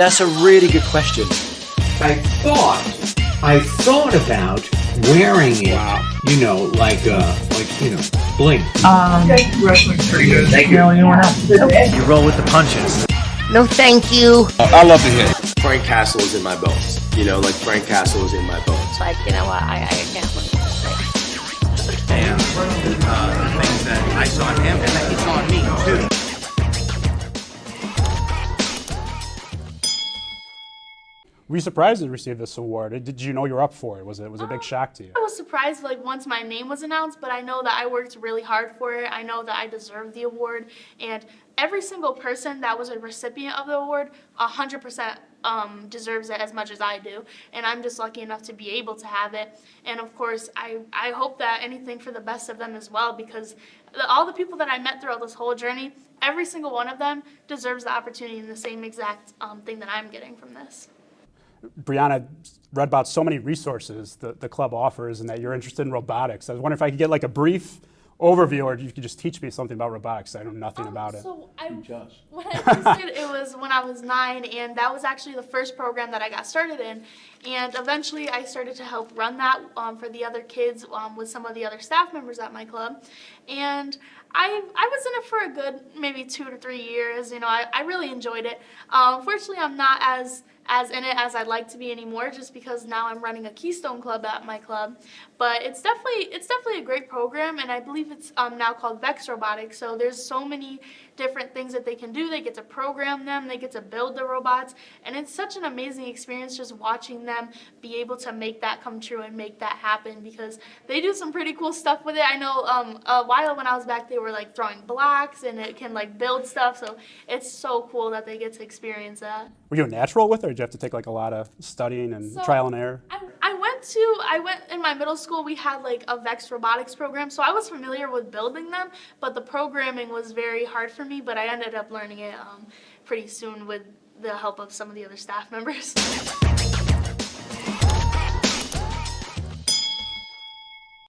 That's a really good question. I thought about wearing it, bling. Wrestling's pretty good. Thank you. Anyone else? You roll with the punches. No, thank you. I love to hear it. Frank Castle is in my bones. Frank Castle is in my bones. Like, you know what? I can't believe this. And the things that I saw in him and that he saw in me, too. Were you surprised to receive this award? Did you know you were up for it? Was it a big shock to you? I was surprised once my name was announced, but I know that I worked really hard for it. I know that I deserved the award, and every single person that was a recipient of the award 100% deserves it as much as I do, and I'm just lucky enough to be able to have it. And of course, I hope that anything for the best of them as well, because all the people that I met throughout this whole journey, every single one of them deserves the opportunity and the same exact thing that I'm getting from this. Brianna, read about so many resources the club offers and that you're interested in robotics. I was wondering if I could get a brief overview, or you could just teach me something about robotics. I know nothing about it. When I first did, it was when I was 9, and that was actually the first program that I got started in. And eventually I started to help run that for the other kids with some of the other staff members at my club. And I was in it for a good maybe 2 to 3 years. I really enjoyed it. Unfortunately, I'm not as in it as I'd like to be anymore, just because now I'm running a Keystone Club at my club. But it's definitely a great program, and I believe it's now called Vex Robotics. So there's so many different things that they can do. They get to program them, they get to build the robots, and it's such an amazing experience just watching them be able to make that come true and make that happen, because they do some pretty cool stuff with it. I know a while when I was back, they were throwing blocks, and it can build stuff. So it's so cool that they get to experience that. Were you a natural with it, or did you have to take a lot of studying and trial and error? I went in my middle school, we had a Vex Robotics program, so I was familiar with building them, but the programming was very hard for me, but I ended up learning it pretty soon with the help of some of the other staff members.